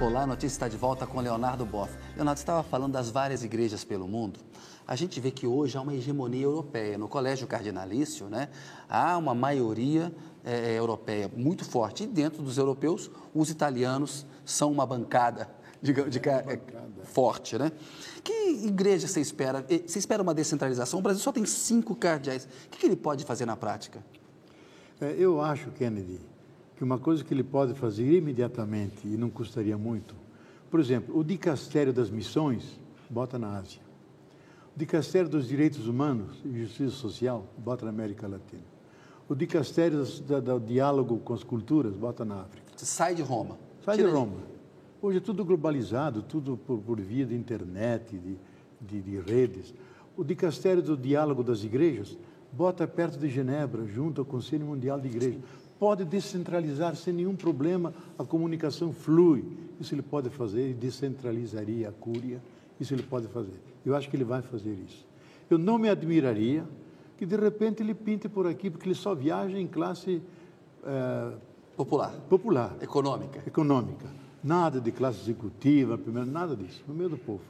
Olá, a notícia está de volta com Leonardo Boff. Leonardo, você estava falando das várias igrejas pelo mundo. A gente vê que hoje há uma hegemonia europeia. No Colégio Cardinalício, né, há uma maioria europeia muito forte. E dentro dos europeus, os italianos são uma bancada, forte, né? Que igreja você espera? Você espera uma descentralização? O Brasil só tem 5 cardeais. O que ele pode fazer na prática? Eu acho, Kennedy, que uma coisa que ele pode fazer imediatamente e não custaria muito, por exemplo, o dicastério das missões, bota na Ásia. O dicastério dos direitos humanos e justiça social, bota na América Latina. O dicastério do diálogo com as culturas, bota na África. Você sai de Roma. Sai de Roma. Hoje é tudo globalizado, tudo por via de internet, de redes. O dicastério do diálogo das igrejas, bota perto de Genebra, junto ao Conselho Mundial de Igrejas. Pode descentralizar sem nenhum problema, a comunicação flui. Isso ele pode fazer, e descentralizaria a cúria. Isso ele pode fazer. Eu acho que ele vai fazer isso. Eu não me admiraria que, de repente, ele pinte por aqui, porque ele só viaja em classe popular. Econômica. Nada de classe executiva, primeiro, nada disso, no meio do povo.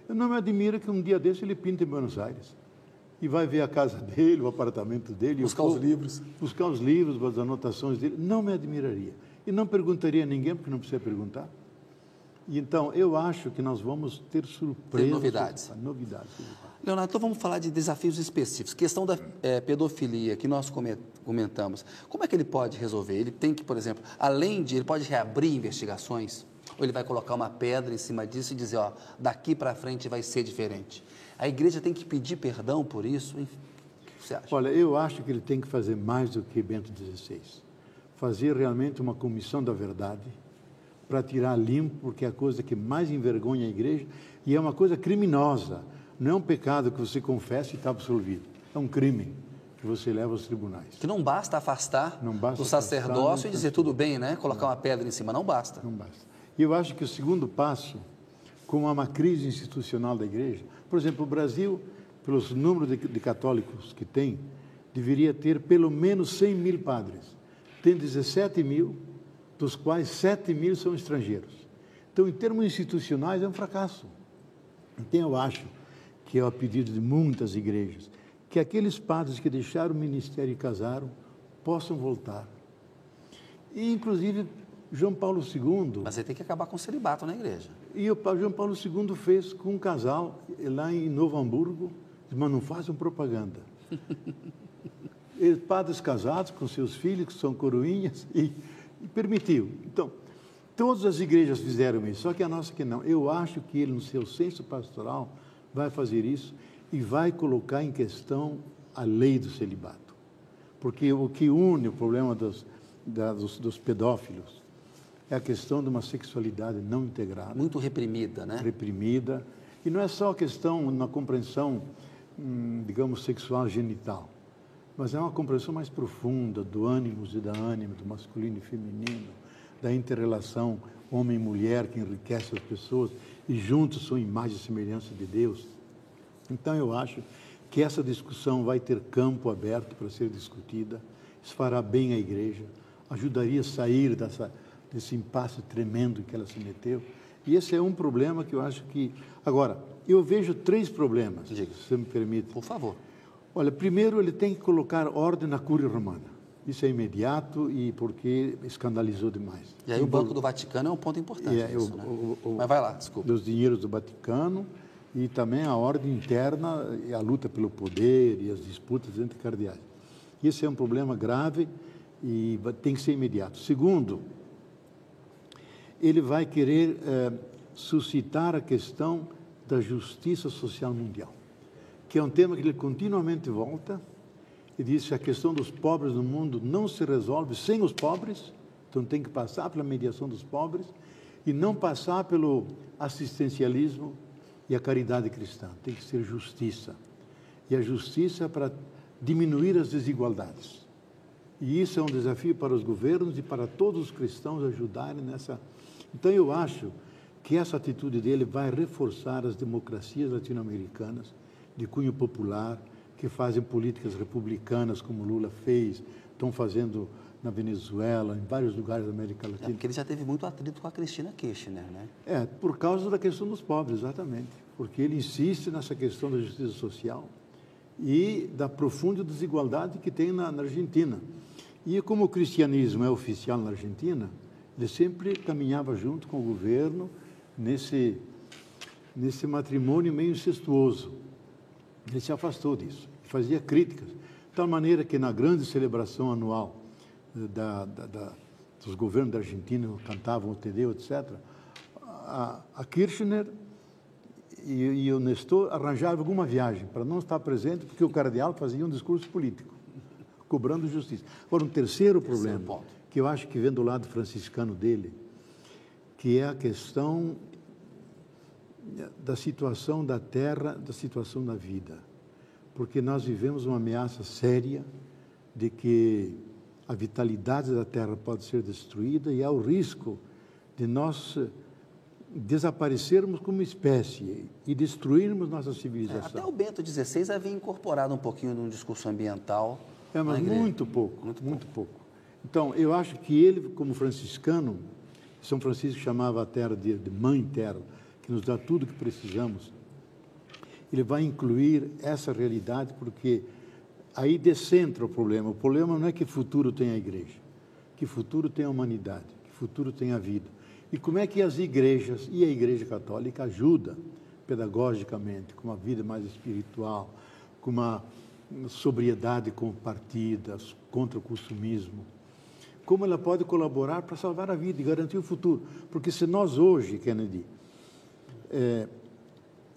Eu não me admiro que um dia desse ele pinte em Buenos Aires. E vai ver a casa dele, o apartamento dele. Buscar os livros. Buscar os livros, as anotações dele. Não me admiraria. E não perguntaria a ninguém, porque não precisa perguntar. E então, eu acho que nós vamos ter surpresas. Tem novidades. Novidades. Leonardo, então vamos falar de desafios específicos. Questão da pedofilia, que nós comentamos. Como é que ele pode resolver? Ele tem que, por exemplo, ele pode reabrir investigações? Ou ele vai colocar uma pedra em cima disso e dizer, ó, daqui para frente vai ser diferente? A igreja tem que pedir perdão por isso? O que você acha? Olha, eu acho que ele tem que fazer mais do que Bento XVI. Fazer realmente uma comissão da verdade para tirar limpo, porque é a coisa que mais envergonha a igreja e é uma coisa criminosa. Não é um pecado que você confessa e está absolvido. É um crime que você leva aos tribunais. Que não basta afastar do sacerdócio e dizer tudo bem, né? Colocar uma pedra em cima, não basta. Não basta. E eu acho que o segundo passo, como há uma crise institucional da igreja, por exemplo, o Brasil, pelos números de católicos que tem, deveria ter pelo menos 100 mil padres. Tem 17 mil, dos quais 7 mil são estrangeiros. Então, em termos institucionais, é um fracasso. Então, eu acho que é a pedido de muitas igrejas, que aqueles padres que deixaram o ministério e casaram, possam voltar. E, inclusive, João Paulo II... Mas você tem que acabar com o celibato na igreja. E o João Paulo II fez com um casal lá em Novo Hamburgo, mas não façam propaganda. Padres casados com seus filhos, que são coroinhas, e permitiu. Então, todas as igrejas fizeram isso, só que a nossa que não. Eu acho que ele, no seu senso pastoral, vai fazer isso e vai colocar em questão a lei do celibato. Porque o que une o problema dos pedófilos é a questão de uma sexualidade não integrada. Muito reprimida, né? Reprimida. E não é só a questão, uma compreensão, digamos, sexual genital, mas é uma compreensão mais profunda do ânimos e da ânima, do masculino e feminino, da inter-relação homem e mulher que enriquece as pessoas e juntos são imagem e semelhança de Deus. Então, eu acho que essa discussão vai ter campo aberto para ser discutida, isso fará bem à igreja, ajudaria a sair desse impasse tremendo que ela se meteu. E esse é um problema que eu acho que... Agora, eu vejo 3 problemas, se você me permite. Por favor. Olha, primeiro ele tem que colocar ordem na Cúria Romana. Isso é imediato e porque escandalizou demais. E aí o Banco do Vaticano é um ponto importante disso, né? Mas vai lá, desculpa. Dos dinheiros do Vaticano e também a ordem interna e a luta pelo poder e as disputas entre cardeais. Isso é um problema grave e tem que ser imediato. Segundo, ele vai querer suscitar a questão da justiça social mundial, que é um tema que ele continuamente volta e diz que a questão dos pobres no mundo não se resolve sem os pobres, então tem que passar pela mediação dos pobres e não passar pelo assistencialismo e a caridade cristã, tem que ser justiça. E a justiça é para diminuir as desigualdades. E isso é um desafio para os governos e para todos os cristãos ajudarem nessa... Então, eu acho que essa atitude dele vai reforçar as democracias latino-americanas de cunho popular, que fazem políticas republicanas, como Lula fez, estão fazendo na Venezuela, em vários lugares da América É Latina. porque ele já teve muito atrito com a Cristina Kirchner, né? É, por causa da questão dos pobres, exatamente. Porque ele insiste nessa questão da justiça social e da profunda desigualdade que tem na Argentina. E como o cristianismo é oficial na Argentina, ele sempre caminhava junto com o governo nesse matrimônio meio incestuoso. Ele se afastou disso, fazia críticas. De tal maneira que na grande celebração anual dos governos da Argentina, cantavam o Te Deum, etc., a Kirchner e o Nestor arranjavam alguma viagem para não estar presente, porque o cardeal fazia um discurso político, cobrando justiça. Agora, um terceiro problema, que eu acho que vem do lado franciscano dele, que é a questão da situação da terra, da situação da vida. Porque nós vivemos uma ameaça séria de que a vitalidade da terra pode ser destruída e há o risco de nós desaparecermos como espécie e destruirmos nossa civilização. Até o Bento XVI havia incorporado um pouquinho de um discurso ambiental. Mas muito pouco, muito pouco. Então, eu acho que ele, como franciscano, São Francisco chamava a terra de mãe terra, que nos dá tudo que precisamos, ele vai incluir essa realidade, porque aí descentra o problema. O problema não é que futuro tem a igreja, que futuro tem a humanidade, que futuro tem a vida. E como é que as igrejas e a Igreja Católica ajudam pedagogicamente, com uma vida mais espiritual, com uma sobriedade compartida, contra o consumismo. Como ela pode colaborar para salvar a vida e garantir o futuro. Porque se nós hoje, Kennedy,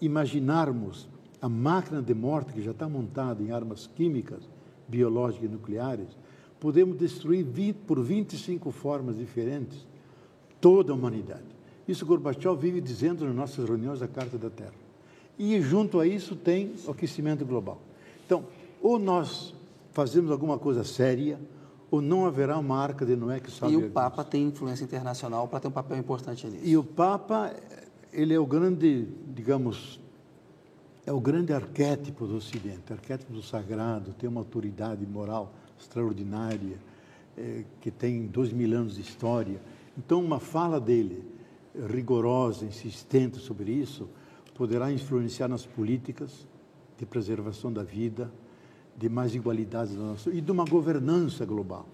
imaginarmos a máquina de morte que já está montada em armas químicas, biológicas e nucleares, podemos destruir por 25 formas diferentes toda a humanidade. Isso Gorbachev vive dizendo nas nossas reuniões da Carta da Terra. E junto a isso tem o aquecimento global. Então, ou nós fazemos alguma coisa séria, ou não haverá uma arca de Noé que salve a vida. E o Papa tem influência internacional para ter um papel importante nisso. E o Papa, ele é o grande, digamos, é o grande arquétipo do Ocidente, arquétipo do sagrado, tem uma autoridade moral extraordinária, que tem 2000 anos de história. Então, uma fala dele, rigorosa, insistente sobre isso, poderá influenciar nas políticas de preservação da vida, de mais igualdade da nação e de uma governança global.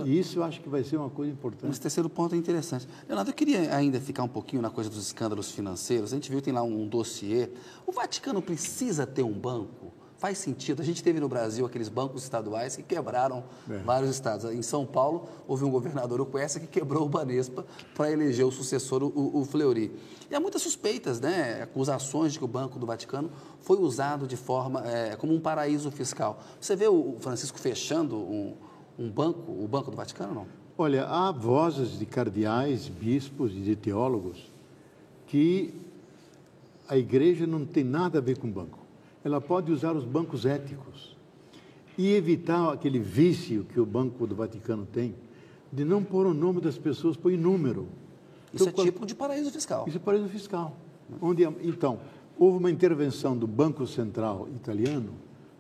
E isso eu acho que vai ser uma coisa importante. Esse terceiro ponto é interessante. Leonardo, eu queria ainda ficar um pouquinho na coisa dos escândalos financeiros. A gente viu que tem lá um dossiê. O Vaticano precisa ter um banco? Faz sentido. A gente teve no Brasil aqueles bancos estaduais que quebraram vários estados. Em São Paulo, houve um governador, o Quercia, que quebrou o Banespa para eleger o sucessor, o Fleury. E há muitas suspeitas, né? Acusações de que o Banco do Vaticano foi usado de forma como um paraíso fiscal. Você vê o Francisco fechando o Banco do Vaticano, não? Olha, há vozes de cardeais, bispos e de teólogos que a igreja não tem nada a ver com o banco. Ela pode usar os bancos éticos e evitar aquele vício que o Banco do Vaticano tem de não pôr o nome das pessoas, põe número. Isso então, é tipo de paraíso fiscal. Isso é paraíso fiscal. Então, houve uma intervenção do Banco Central italiano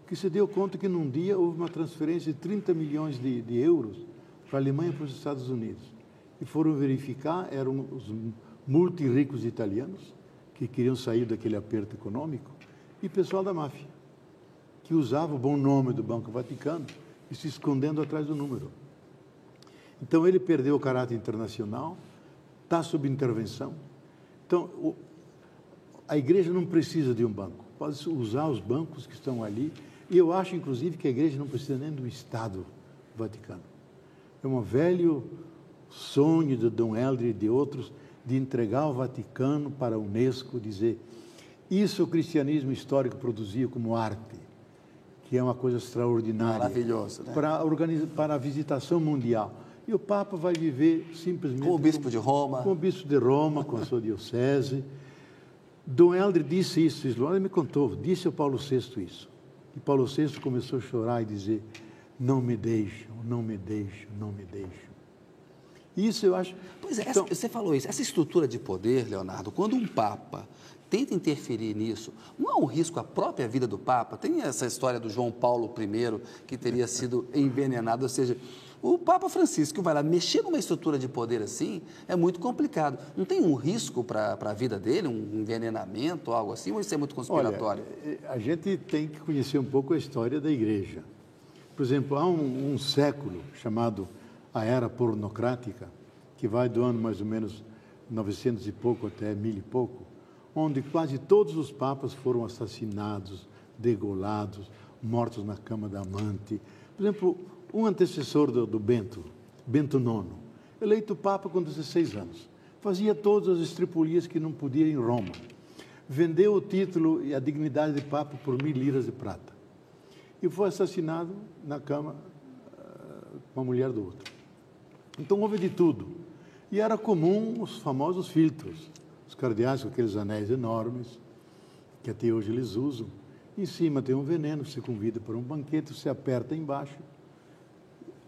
que se deu conta que num dia houve uma transferência de 30 milhões de euros para a Alemanha e para os Estados Unidos. E foram verificar, eram os multirricos italianos que queriam sair daquele aperto econômico e pessoal da máfia, que usava o bom nome do Banco Vaticano e se escondendo atrás do número. Então, ele perdeu o caráter internacional, está sob intervenção. Então, a igreja não precisa de um banco, pode usar os bancos que estão ali. E eu acho, inclusive, que a igreja não precisa nem do Estado Vaticano. É um velho sonho de Dom Helder e de outros de entregar o Vaticano para a Unesco, dizer isso o cristianismo histórico produzia como arte, que é uma coisa extraordinária. Maravilhoso, né? Para a visitação mundial. E o Papa vai viver simplesmente... Com o Bispo de Roma. Com o Bispo de Roma, com a sua diocese. Dom Helder disse isso, ele me contou, disse ao Paulo VI isso. E Paulo VI começou a chorar e dizer, não me deixam, não me deixam, não me deixam. Isso eu acho... Pois é, então, você falou isso, essa estrutura de poder, Leonardo, quando um Papa tenta interferir nisso, não há um risco à própria vida do Papa? Tem essa história do João Paulo I, que teria sido envenenado, ou seja, o Papa Francisco que vai lá mexer numa estrutura de poder assim, é muito complicado. Não tem um risco para a vida dele, um envenenamento, algo assim, ou isso é muito conspiratório? Olha, a gente tem que conhecer um pouco a história da Igreja. Por exemplo, há um século chamado a Era Pornocrática, que vai do ano mais ou menos 900 e pouco até 1000 e pouco, onde quase todos os papas foram assassinados, degolados, mortos na cama da amante. Por exemplo, um antecessor do Bento IX, eleito papa com 16 anos, fazia todas as estripulias que não podia em Roma. Vendeu o título e a dignidade de papa por 1000 liras de prata. E foi assassinado na cama com a mulher do outro. Então houve de tudo. E era comum os famosos filtros. Os cardeais com aqueles anéis enormes, que até hoje eles usam. Em cima tem um veneno, você convida para um banquete, você aperta embaixo,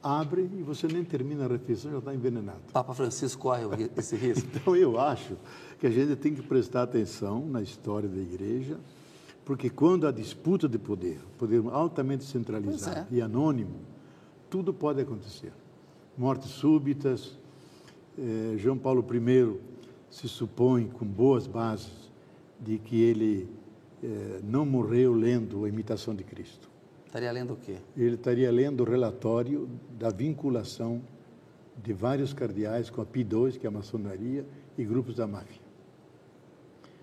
abre e você nem termina a refeição, já está envenenado. Papa Francisco corre esse risco? Então eu acho que a gente tem que prestar atenção na história da Igreja, porque quando há disputa de poder altamente centralizado e anônimo, tudo pode acontecer. Mortes súbitas, João Paulo I se supõe, com boas bases, de que ele não morreu lendo a Imitação de Cristo. Estaria lendo o quê? Ele estaria lendo o relatório da vinculação de vários cardeais com a Pio II, que é a maçonaria, e grupos da máfia,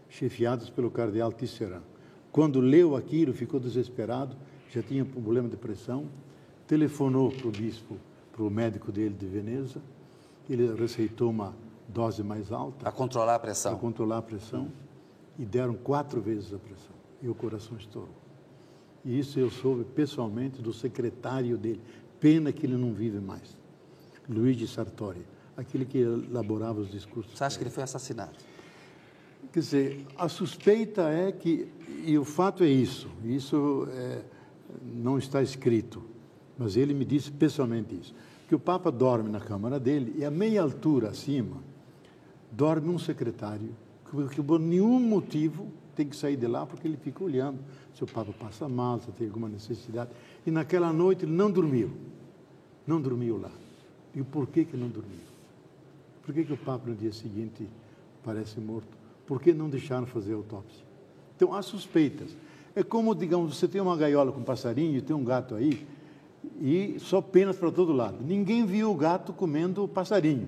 chefiados pelo cardeal Tisserand. Quando leu aquilo, ficou desesperado, já tinha problema de pressão, telefonou para o bispo, para o médico dele de Veneza, ele receitou uma dose mais alta. Para controlar a pressão. Para controlar a pressão. E deram 4 vezes a pressão. E o coração estourou. E isso eu soube pessoalmente do secretário dele. Pena que ele não vive mais. Luigi Sartori, aquele que elaborava os discursos. Você acha que ele foi assassinado? Quer dizer, a suspeita é que, e o fato é isso não está escrito, mas ele me disse pessoalmente isso, que o Papa dorme na câmara dele e a meia altura acima dorme um secretário que por nenhum motivo tem que sair de lá, porque ele fica olhando se o Papa passa mal, se tem alguma necessidade. E naquela noite ele não dormiu lá. E por que não dormiu? Por que o Papa no dia seguinte parece morto? Por que não deixaram fazer autópsia? Então há suspeitas. É como, digamos, você tem uma gaiola com um passarinho e tem um gato aí, e só penas para todo lado. Ninguém viu o gato comendo o passarinho.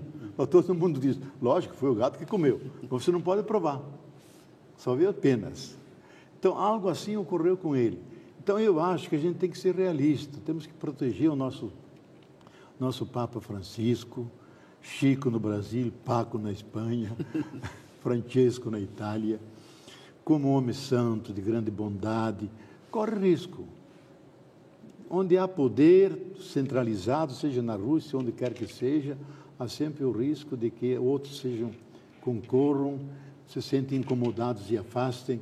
Todo mundo diz, lógico, foi o gato que comeu. Você não pode provar. Só viu penas. Então, algo assim ocorreu com ele. Então, eu acho que a gente tem que ser realista. Temos que proteger o nosso Papa Francisco, Chico no Brasil, Paco na Espanha, Francesco na Itália, como homem santo, de grande bondade. Corre risco. Onde há poder centralizado, seja na Rússia, onde quer que seja, há sempre o risco de que outros concorram, se sentem incomodados e afastem.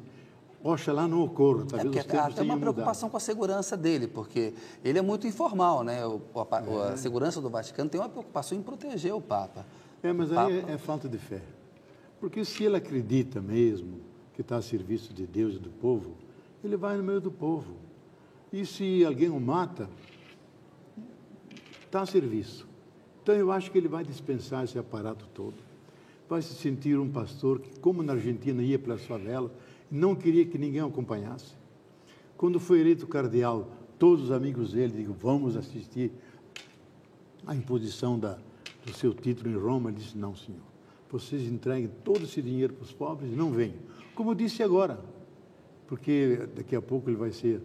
Oxalá não ocorra, talvez os tempos tem uma preocupação com a segurança dele, porque ele é muito informal, né? A segurança do Vaticano tem uma preocupação em proteger o Papa. Mas aí é falta de fé. Porque se ele acredita mesmo que está a serviço de Deus e do povo, ele vai no meio do povo. E se alguém o mata, está a serviço. Então, eu acho que ele vai dispensar esse aparato todo. Vai se sentir um pastor que, como na Argentina, ia pelas favelas, não queria que ninguém o acompanhasse. Quando foi eleito cardeal, todos os amigos dele diziam, vamos assistir à imposição do seu título em Roma. Ele disse, não, senhor, vocês entreguem todo esse dinheiro para os pobres e não venham. Como eu disse agora, porque daqui a pouco ele vai ser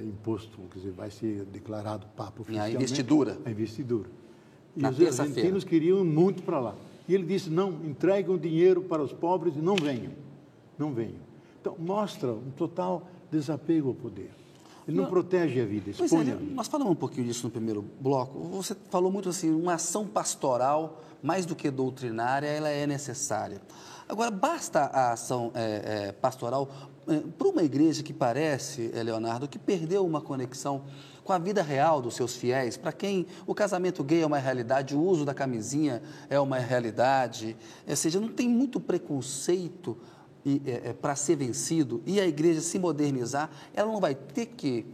imposto, quer dizer, vai ser declarado Papa oficialmente. A investidura. A investidura. E os argentinos queriam muito para lá. E ele disse, não, entreguem o dinheiro para os pobres e não venham. Não venham. Então, mostra um total desapego ao poder. Ele não protege a vida, expõe a vida. Nós falamos um pouquinho disso no primeiro bloco. Você falou muito assim, uma ação pastoral, mais do que doutrinária, ela é necessária. Agora, basta a ação pastoral para uma igreja que parece, Leonardo, que perdeu uma conexão com a vida real dos seus fiéis, para quem o casamento gay é uma realidade, o uso da camisinha é uma realidade, ou seja, não tem muito preconceito para ser vencido e a igreja se modernizar, ela não vai ter que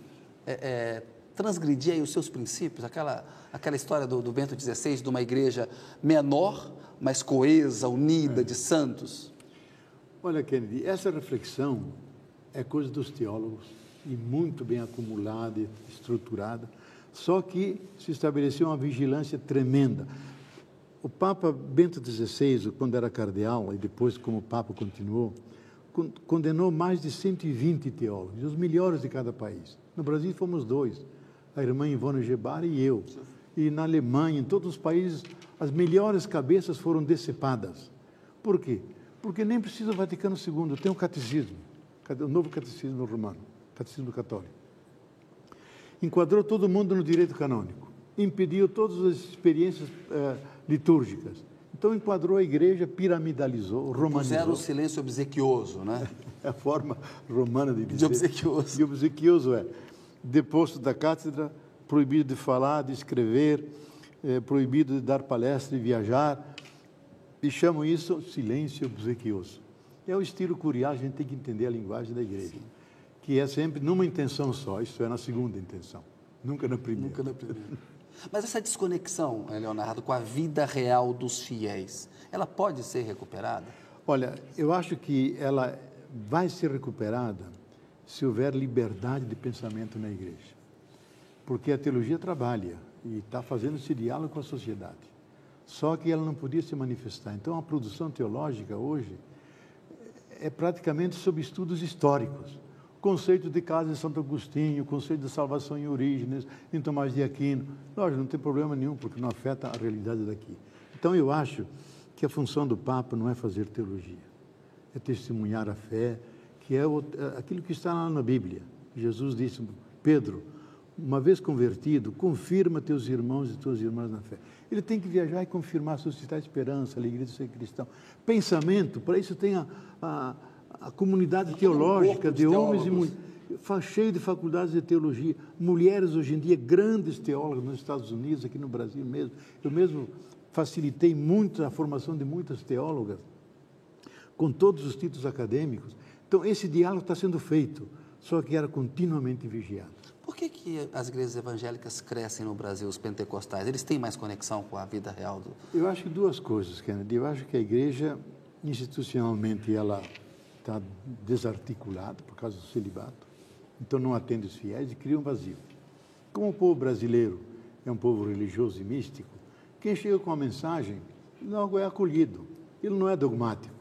transgredir aí os seus princípios, aquela história do Bento XVI, de uma igreja menor, mas coesa, unida, de santos? Olha, Kennedy, essa reflexão é coisa dos teólogos e muito bem acumulada e estruturada, só que se estabeleceu uma vigilância tremenda. O Papa Bento XVI, quando era cardeal, e depois como Papa continuou, condenou mais de 120 teólogos, os melhores de cada país. No Brasil fomos 2, a irmã Ivone Gebara e eu. E na Alemanha, em todos os países, as melhores cabeças foram decepadas. Por quê? Porque nem precisa o Vaticano II, tem o catecismo, o novo catecismo romano, catecismo católico. Enquadrou todo mundo no direito canônico, impediu todas as experiências litúrgicas. Então, enquadrou a igreja, piramidalizou, romanizou. Puseram o silêncio obsequioso, né? É a forma romana de dizer. De obsequioso. E obsequioso deposto da cátedra, proibido de falar, de escrever, proibido de dar palestra e viajar. E chamam isso silêncio obsequioso. É o estilo curial, a gente tem que entender a linguagem da igreja. Sim. Que é sempre numa intenção só, isso é na segunda intenção, nunca na primeira. Nunca na primeira. Mas essa desconexão, Leonardo, com a vida real dos fiéis, ela pode ser recuperada? Olha, eu acho que ela vai ser recuperada se houver liberdade de pensamento na igreja. Porque a teologia trabalha e está fazendo esse diálogo com a sociedade. Só que ela não podia se manifestar. Então, a produção teológica hoje é praticamente sobre estudos históricos. O conceito de casa de Santo Agostinho, o conceito de salvação em Orígenes, em Tomás de Aquino. Lógico, não tem problema nenhum, porque não afeta a realidade daqui. Então, eu acho que a função do Papa não é fazer teologia, é testemunhar a fé, que é aquilo que está lá na Bíblia. Jesus disse, Pedro, uma vez convertido, confirma teus irmãos e tuas irmãs na fé. Ele tem que viajar e confirmar, suscitar esperança, alegria de ser cristão. Pensamento, para isso tem a comunidade teológica de homens e mulheres, cheio de faculdades de teologia. Mulheres hoje em dia, grandes teólogas nos Estados Unidos, aqui no Brasil mesmo. Eu mesmo facilitei muito a formação de muitas teólogas, com todos os títulos acadêmicos. Então, esse diálogo está sendo feito, só que era continuamente vigiado. Por que as igrejas evangélicas crescem no Brasil, os pentecostais? Eles têm mais conexão com a vida real? Eu acho que duas coisas, Kennedy. Eu acho que a igreja, institucionalmente, ela está desarticulada por causa do celibato. Então, não atende os fiéis e cria um vazio. Como o povo brasileiro é um povo religioso e místico, quem chega com a mensagem logo é acolhido. Ele não é dogmático,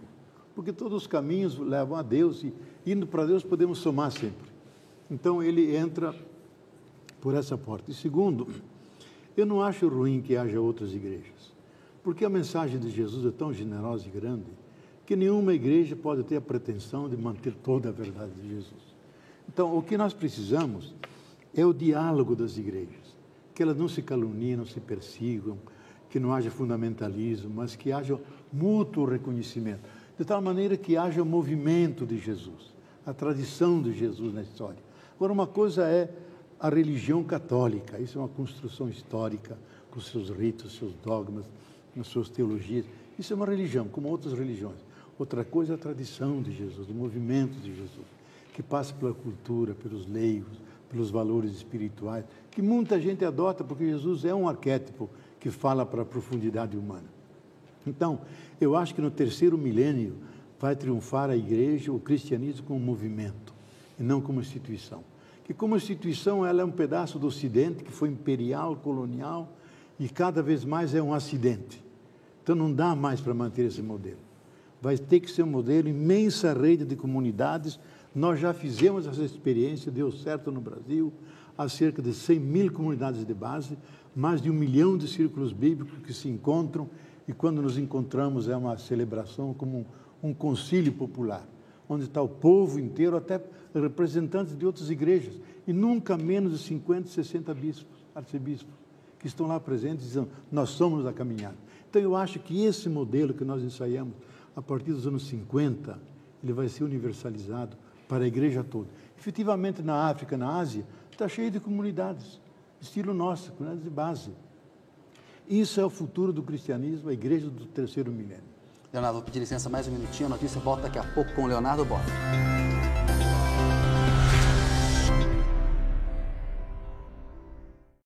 porque todos os caminhos levam a Deus e, indo para Deus, podemos somar sempre. Então, ele entra por essa porta. E segundo, eu não acho ruim que haja outras igrejas, porque a mensagem de Jesus é tão generosa e grande que nenhuma igreja pode ter a pretensão de manter toda a verdade de Jesus. Então, o que nós precisamos é o diálogo das igrejas, que elas não se caluniem, não se persigam, que não haja fundamentalismo, mas que haja mútuo reconhecimento, de tal maneira que haja o movimento de Jesus, a tradição de Jesus na história. Agora, uma coisa é a religião católica, isso é uma construção histórica, com seus ritos, seus dogmas, as suas teologias. Isso é uma religião, como outras religiões. Outra coisa é a tradição de Jesus, o movimento de Jesus, que passa pela cultura, pelos leigos, pelos valores espirituais, que muita gente adota, porque Jesus é um arquétipo que fala para a profundidade humana. Então, eu acho que no terceiro milênio vai triunfar a igreja, o cristianismo como movimento, e não como instituição. Que como instituição ela é um pedaço do Ocidente, que foi imperial, colonial, e cada vez mais é um acidente. Então não dá mais para manter esse modelo. Vai ter que ser um modelo, imensa rede de comunidades. Nós já fizemos essa experiência, deu certo no Brasil, há cerca de 100 mil comunidades de base, mais de 1 milhão de círculos bíblicos que se encontram, e quando nos encontramos é uma celebração como um concílio popular, onde está o povo inteiro, até representantes de outras igrejas, e nunca menos de 50, 60 bispos, arcebispos, que estão lá presentes, dizendo, nós somos a caminhada. Então, eu acho que esse modelo que nós ensaiamos, a partir dos anos 50, ele vai ser universalizado para a igreja toda. Efetivamente, na África, na Ásia, está cheio de comunidades, estilo nosso, comunidades de base. Isso é o futuro do cristianismo, a igreja do terceiro milênio. Leonardo, vou pedir licença mais um minutinho, a notícia volta daqui a pouco com o Leonardo Boff.